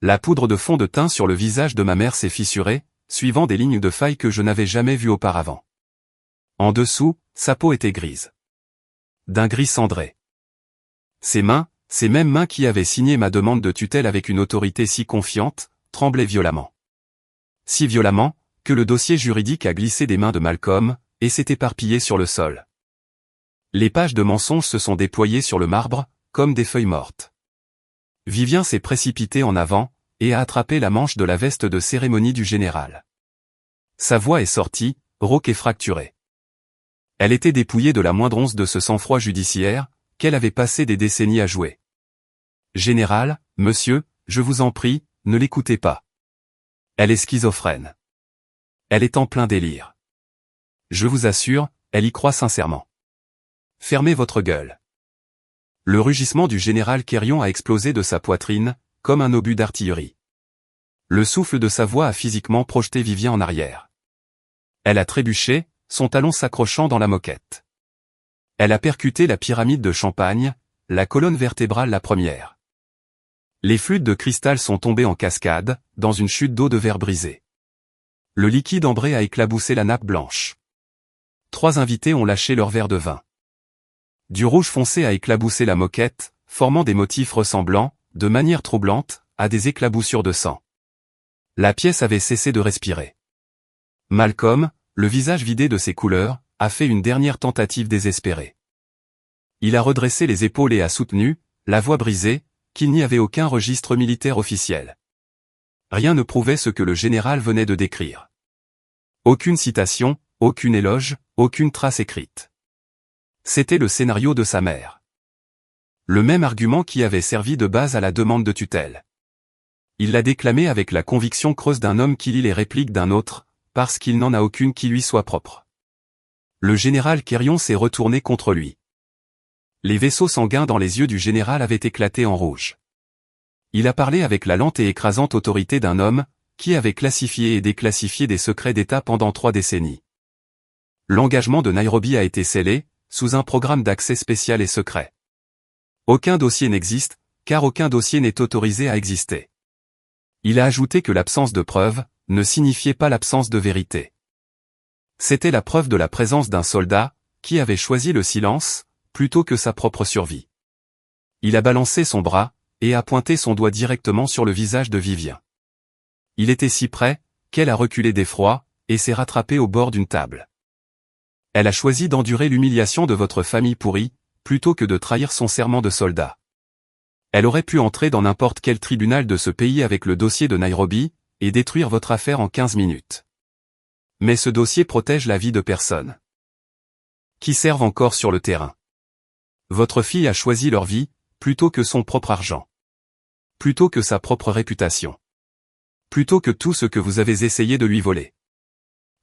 La poudre de fond de teint sur le visage de ma mère s'est fissurée, suivant des lignes de failles que je n'avais jamais vues auparavant. En dessous, sa peau était grise. D'un gris cendré. Ses mains, ces mêmes mains qui avaient signé ma demande de tutelle avec une autorité si confiante, tremblaient violemment. Si violemment, que le dossier juridique a glissé des mains de Malcolm, et s'est éparpillé sur le sol. Les pages de mensonges se sont déployées sur le marbre, comme des feuilles mortes. Vivien s'est précipité en avant, et a attrapé la manche de la veste de cérémonie du général. Sa voix est sortie, rauque et fracturée. Elle était dépouillée de la moindre once de ce sang-froid judiciaire, qu'elle avait passé des décennies à jouer. Général, monsieur, je vous en prie, ne l'écoutez pas. Elle est schizophrène. Elle est en plein délire. Je vous assure, elle y croit sincèrement. Fermez votre gueule. Le rugissement du général Quérion a explosé de sa poitrine, comme un obus d'artillerie. Le souffle de sa voix a physiquement projeté Vivien en arrière. Elle a trébuché, son talon s'accrochant dans la moquette. Elle a percuté la pyramide de Champagne, la colonne vertébrale la première. Les flûtes de cristal sont tombées en cascade, dans une chute d'eau de verre brisée. Le liquide ambré a éclaboussé la nappe blanche. 3 invités ont lâché leur verre de vin. Du rouge foncé a éclaboussé la moquette, formant des motifs ressemblants, de manière troublante, à des éclaboussures de sang. La pièce avait cessé de respirer. Malcolm, le visage vidé de ses couleurs, a fait une dernière tentative désespérée. Il a redressé les épaules et a soutenu, la voix brisée, qu'il n'y avait aucun registre militaire officiel. Rien ne prouvait ce que le général venait de décrire. Aucune citation, aucune éloge, aucune trace écrite. C'était le scénario de sa mère. Le même argument qui avait servi de base à la demande de tutelle. Il l'a déclamé avec la conviction creuse d'un homme qui lit les répliques d'un autre, parce qu'il n'en a aucune qui lui soit propre. Le général Quérion s'est retourné contre lui. Les vaisseaux sanguins dans les yeux du général avaient éclaté en rouge. Il a parlé avec la lente et écrasante autorité d'un homme, qui avait classifié et déclassifié des secrets d'État pendant 3 décennies. L'engagement de Nairobi a été scellé, sous un programme d'accès spécial et secret. Aucun dossier n'existe, car aucun dossier n'est autorisé à exister. Il a ajouté que l'absence de preuves ne signifiait pas l'absence de vérité. C'était la preuve de la présence d'un soldat, qui avait choisi le silence, plutôt que sa propre survie. Il a balancé son bras, et a pointé son doigt directement sur le visage de Vivien. Il était si près, qu'elle a reculé d'effroi, et s'est rattrapée au bord d'une table. Elle a choisi d'endurer l'humiliation de votre famille pourrie, plutôt que de trahir son serment de soldat. Elle aurait pu entrer dans n'importe quel tribunal de ce pays avec le dossier de Nairobi, et détruire votre affaire en 15 minutes. Mais ce dossier protège la vie de personnes qui servent encore sur le terrain. Votre fille a choisi leur vie, plutôt que son propre argent. Plutôt que sa propre réputation. Plutôt que tout ce que vous avez essayé de lui voler.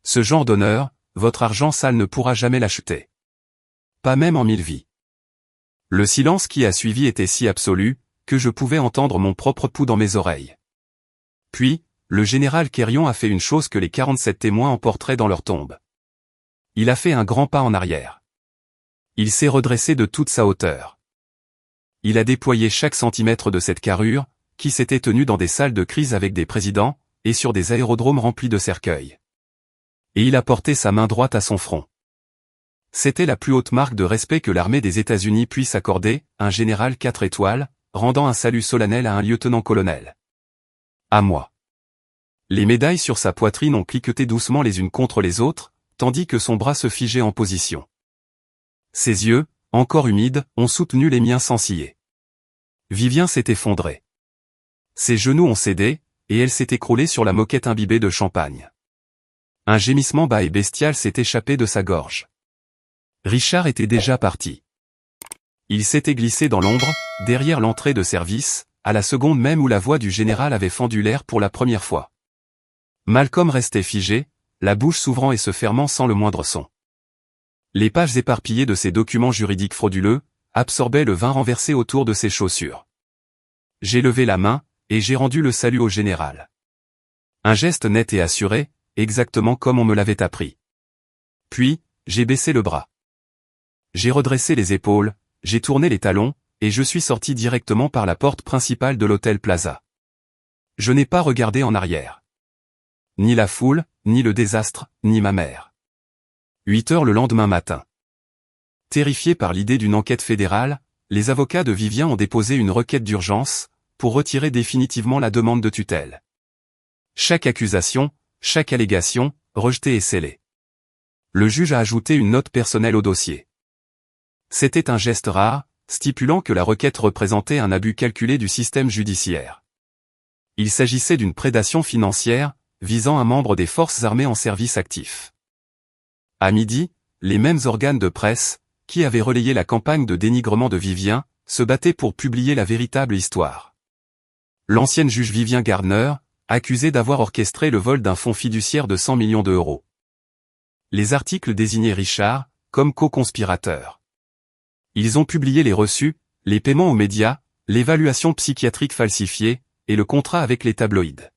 Ce genre d'honneur, votre argent sale ne pourra jamais l'acheter. Pas même en 1000 vies. Le silence qui a suivi était si absolu, que je pouvais entendre mon propre pouls dans mes oreilles. Puis, le général Quérion a fait une chose que les 47 témoins emporteraient dans leur tombe. Il a fait un grand pas en arrière. Il s'est redressé de toute sa hauteur. Il a déployé chaque centimètre de cette carrure, qui s'était tenue dans des salles de crise avec des présidents, et sur des aérodromes remplis de cercueils. Et il a porté sa main droite à son front. C'était la plus haute marque de respect que l'armée des États-Unis puisse accorder, un général 4 étoiles, rendant un salut solennel à un lieutenant-colonel. À moi. Les médailles sur sa poitrine ont cliqueté doucement les unes contre les autres, tandis que son bras se figeait en position. Ses yeux, encore humides, ont soutenu les miens sans ciller. Vivien s'est effondrée. Ses genoux ont cédé, et elle s'est écroulée sur la moquette imbibée de champagne. Un gémissement bas et bestial s'est échappé de sa gorge. Richard était déjà parti. Il s'était glissé dans l'ombre, derrière l'entrée de service, à la seconde même où la voix du général avait fendu l'air pour la première fois. Malcolm restait figé, la bouche s'ouvrant et se fermant sans le moindre son. Les pages éparpillées de ces documents juridiques frauduleux absorbaient le vin renversé autour de ses chaussures. J'ai levé la main, et j'ai rendu le salut au général. Un geste net et assuré, exactement comme on me l'avait appris. Puis, j'ai baissé le bras. J'ai redressé les épaules, j'ai tourné les talons, et je suis sorti directement par la porte principale de l'hôtel Plaza. Je n'ai pas regardé en arrière. Ni la foule, ni le désastre, ni ma mère. 8 heures le lendemain matin. Terrifiés par l'idée d'une enquête fédérale, les avocats de Vivien ont déposé une requête d'urgence, pour retirer définitivement la demande de tutelle. Chaque accusation, chaque allégation, rejetée et scellée. Le juge a ajouté une note personnelle au dossier. C'était un geste rare, stipulant que la requête représentait un abus calculé du système judiciaire. Il s'agissait d'une prédation financière, visant un membre des forces armées en service actif. À midi, les mêmes organes de presse, qui avaient relayé la campagne de dénigrement de Vivien, se battaient pour publier la véritable histoire. L'ancienne juge Vivien Gardner, accusée d'avoir orchestré le vol d'un fonds fiduciaire de 100 millions d'euros. Les articles désignaient Richard comme co-conspirateur. Ils ont publié les reçus, les paiements aux médias, l'évaluation psychiatrique falsifiée, et le contrat avec les tabloïds.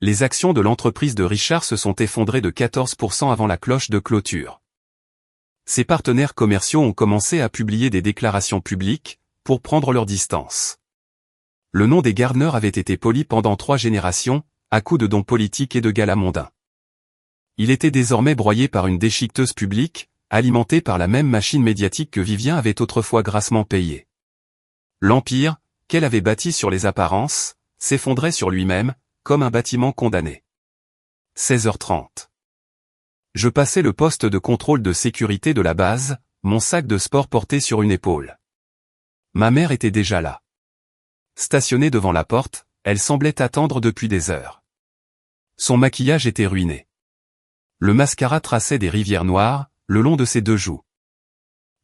Les actions de l'entreprise de Richard se sont effondrées de 14% avant la cloche de clôture. Ses partenaires commerciaux ont commencé à publier des déclarations publiques, pour prendre leur distance. Le nom des Gardner avait été poli pendant 3 générations, à coups de dons politiques et de galas mondains. Il était désormais broyé par une déchiqueteuse publique, alimentée par la même machine médiatique que Vivien avait autrefois grassement payée. L'empire, qu'elle avait bâti sur les apparences, s'effondrait sur lui-même, comme un bâtiment condamné. 16h30. Je passais le poste de contrôle de sécurité de la base, mon sac de sport porté sur une épaule. Ma mère était déjà là. Stationnée devant la porte, elle semblait attendre depuis des heures. Son maquillage était ruiné. Le mascara traçait des rivières noires, le long de ses 2 joues.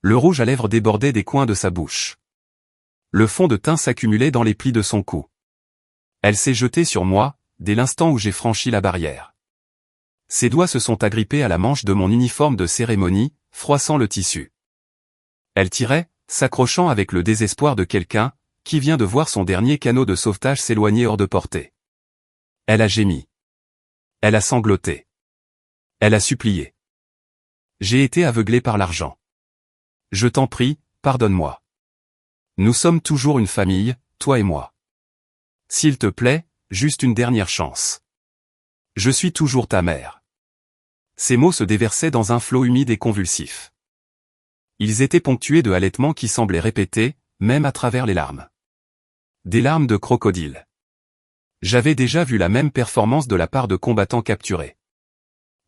Le rouge à lèvres débordait des coins de sa bouche. Le fond de teint s'accumulait dans les plis de son cou. Elle s'est jetée sur moi, dès l'instant où j'ai franchi la barrière. Ses doigts se sont agrippés à la manche de mon uniforme de cérémonie, froissant le tissu. Elle tirait, s'accrochant avec le désespoir de quelqu'un, qui vient de voir son dernier canot de sauvetage s'éloigner hors de portée. Elle a gémi. Elle a sangloté. Elle a supplié. J'ai été aveuglé par l'argent. Je t'en prie, pardonne-moi. Nous sommes toujours une famille, toi et moi. S'il te plaît, juste une dernière chance. Je suis toujours ta mère. Ces mots se déversaient dans un flot humide et convulsif. Ils étaient ponctués de halètements qui semblaient répétés, même à travers les larmes. Des larmes de crocodile. J'avais déjà vu la même performance de la part de combattants capturés.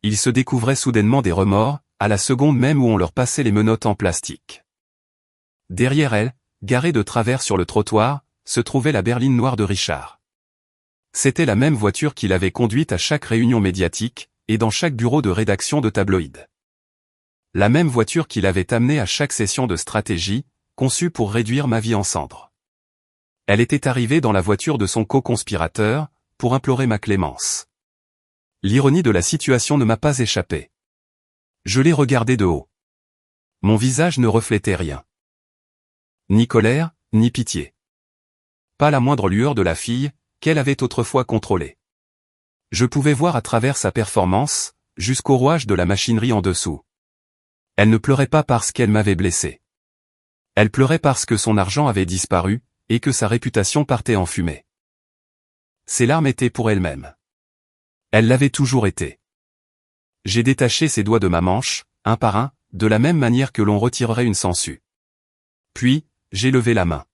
Ils se découvraient soudainement des remords, à la seconde même où on leur passait les menottes en plastique. Derrière elle, garée de travers sur le trottoir, se trouvait la berline noire de Richard. C'était la même voiture qui l'avait conduite à chaque réunion médiatique, et dans chaque bureau de rédaction de tabloïd. La même voiture qui l'avait amené à chaque session de stratégie, conçue pour réduire ma vie en cendres. Elle était arrivée dans la voiture de son co-conspirateur, pour implorer ma clémence. L'ironie de la situation ne m'a pas échappé. Je l'ai regardé de haut. Mon visage ne reflétait rien. Ni colère, ni pitié. Pas la moindre lueur de la fille, qu'elle avait autrefois contrôlée. Je pouvais voir à travers sa performance, jusqu'au rouage de la machinerie en dessous. Elle ne pleurait pas parce qu'elle m'avait blessé. Elle pleurait parce que son argent avait disparu, et que sa réputation partait en fumée. Ses larmes étaient pour elle-même. Elle l'avait toujours été. J'ai détaché ses doigts de ma manche, un par un, de la même manière que l'on retirerait une sangsue. Puis, j'ai levé la main.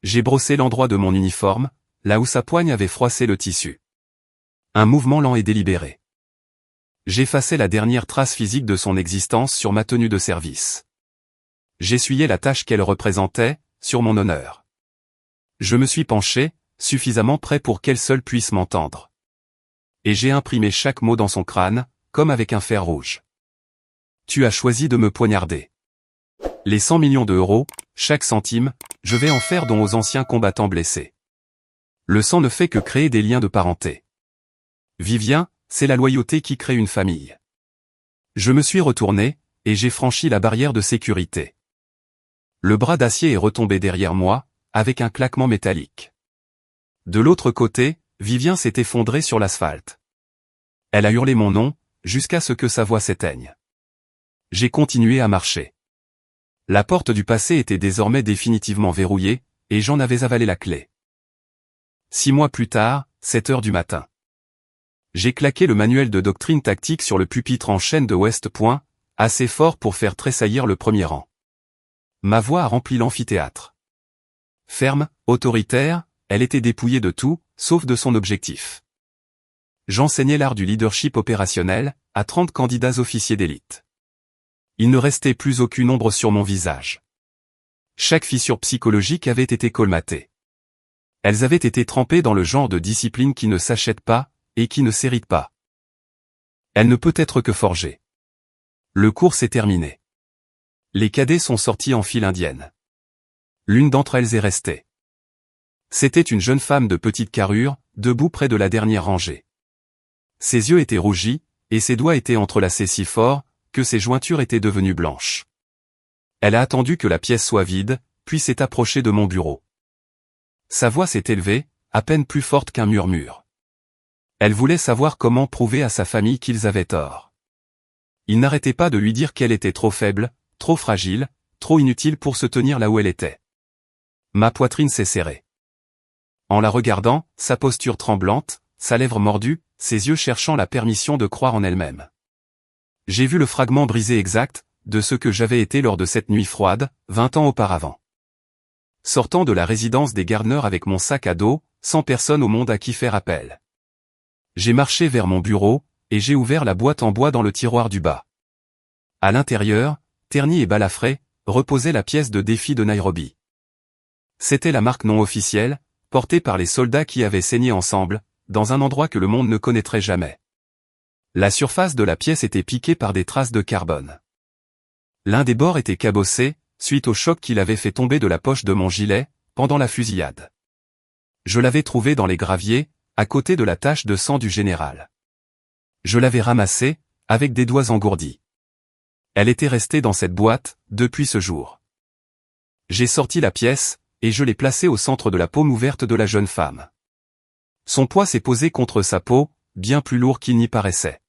J'ai brossé l'endroit de mon uniforme, là où sa poigne avait froissé le tissu. Un mouvement lent et délibéré. J'effaçais la dernière trace physique de son existence sur ma tenue de service. J'essuyais la tâche qu'elle représentait, sur mon honneur. Je me suis penché, suffisamment près pour qu'elle seule puisse m'entendre. Et j'ai imprimé chaque mot dans son crâne, comme avec un fer rouge. Tu as choisi de me poignarder. Les 100 millions d'euros, chaque centime, je vais en faire don aux anciens combattants blessés. Le sang ne fait que créer des liens de parenté. Vivien, c'est la loyauté qui crée une famille. Je me suis retourné, et j'ai franchi la barrière de sécurité. Le bras d'acier est retombé derrière moi, avec un claquement métallique. De l'autre côté, Vivien s'est effondré sur l'asphalte. Elle a hurlé mon nom, jusqu'à ce que sa voix s'éteigne. J'ai continué à marcher. La porte du passé était désormais définitivement verrouillée, et j'en avais avalé la clé. 6 mois plus tard, 7 heures du matin. J'ai claqué le manuel de doctrine tactique sur le pupitre en chêne de West Point, assez fort pour faire tressaillir le premier rang. Ma voix a rempli l'amphithéâtre. Ferme, autoritaire, elle était dépouillée de tout, sauf de son objectif. J'enseignais l'art du leadership opérationnel, à 30 candidats officiers d'élite. Il ne restait plus aucune ombre sur mon visage. Chaque fissure psychologique avait été colmatée. Elles avaient été trempées dans le genre de discipline qui ne s'achète pas, et qui ne s'hérite pas. Elle ne peut être que forgée. Le cours s'est terminé. Les cadets sont sortis en file indienne. L'une d'entre elles est restée. C'était une jeune femme de petite carrure, debout près de la dernière rangée. Ses yeux étaient rougis, et ses doigts étaient entrelacés si fort, que ses jointures étaient devenues blanches. Elle a attendu que la pièce soit vide, puis s'est approchée de mon bureau. Sa voix s'est élevée, à peine plus forte qu'un murmure. Elle voulait savoir comment prouver à sa famille qu'ils avaient tort. Il n'arrêtait pas de lui dire qu'elle était trop faible, trop fragile, trop inutile pour se tenir là où elle était. Ma poitrine s'est serrée. En la regardant, sa posture tremblante, sa lèvre mordue, ses yeux cherchant la permission de croire en elle-même. J'ai vu le fragment brisé exact, de ce que j'avais été lors de cette nuit froide, 20 ans auparavant. Sortant de la résidence des Gardner avec mon sac à dos, sans personne au monde à qui faire appel. J'ai marché vers mon bureau, et j'ai ouvert la boîte en bois dans le tiroir du bas. À l'intérieur, ternie et balafrée, reposait la pièce de défi de Nairobi. C'était la marque non officielle, portée par les soldats qui avaient saigné ensemble, dans un endroit que le monde ne connaîtrait jamais. La surface de la pièce était piquée par des traces de carbone. L'un des bords était cabossé, suite au choc qu'il avait fait tomber de la poche de mon gilet, pendant la fusillade. Je l'avais trouvé dans les graviers, à côté de la tache de sang du général. Je l'avais ramassée, avec des doigts engourdis. Elle était restée dans cette boîte, depuis ce jour. J'ai sorti la pièce, et je l'ai placée au centre de la paume ouverte de la jeune femme. Son poids s'est posé contre sa peau, bien plus lourd qu'il n'y paraissait.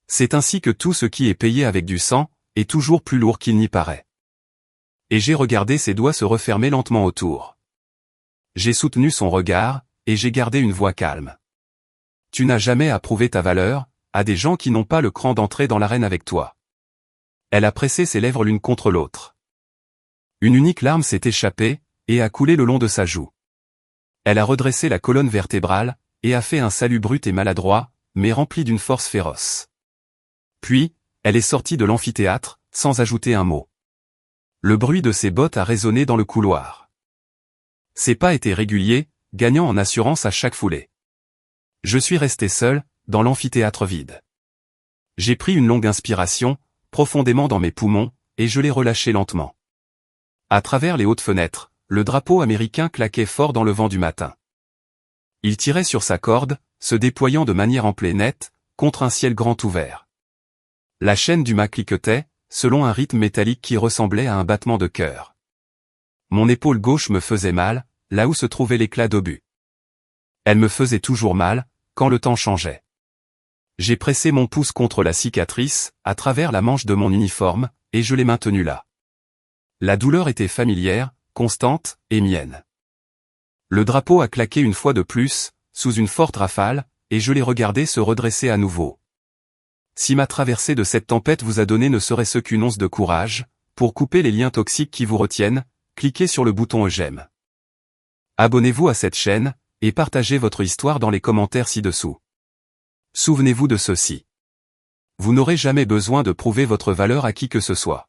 C'est ainsi que tout ce qui est payé avec du sang, est toujours plus lourd qu'il n'y paraît. Et j'ai regardé ses doigts se refermer lentement autour. J'ai soutenu son regard, et j'ai gardé une voix calme. Tu n'as jamais à prouver ta valeur, à des gens qui n'ont pas le cran d'entrer dans l'arène avec toi. Elle a pressé ses lèvres l'une contre l'autre. Une unique larme s'est échappée, et a coulé le long de sa joue. Elle a redressé la colonne vertébrale, et a fait un salut brut et maladroit, mais rempli d'une force féroce. Puis, elle est sortie de l'amphithéâtre, sans ajouter un mot. Le bruit de ses bottes a résonné dans le couloir. Ses pas étaient réguliers, gagnant en assurance à chaque foulée. Je suis resté seul, dans l'amphithéâtre vide. J'ai pris une longue inspiration, profondément dans mes poumons, et je l'ai relâché lentement. À travers les hautes fenêtres, le drapeau américain claquait fort dans le vent du matin. Il tirait sur sa corde, se déployant de manière ample et nette, contre un ciel grand ouvert. La chaîne du mât cliquetait, selon un rythme métallique qui ressemblait à un battement de cœur. Mon épaule gauche me faisait mal, là où se trouvait l'éclat d'obus. Elle me faisait toujours mal, quand le temps changeait. J'ai pressé mon pouce contre la cicatrice, à travers la manche de mon uniforme, et je l'ai maintenu là. La douleur était familière, constante, et mienne. Le drapeau a claqué une fois de plus, sous une forte rafale, et je l'ai regardé se redresser à nouveau. Si ma traversée de cette tempête vous a donné ne serait-ce qu'une once de courage, pour couper les liens toxiques qui vous retiennent, cliquez sur le bouton j'aime. Abonnez-vous à cette chaîne, et partagez votre histoire dans les commentaires ci-dessous. Souvenez-vous de ceci. Vous n'aurez jamais besoin de prouver votre valeur à qui que ce soit.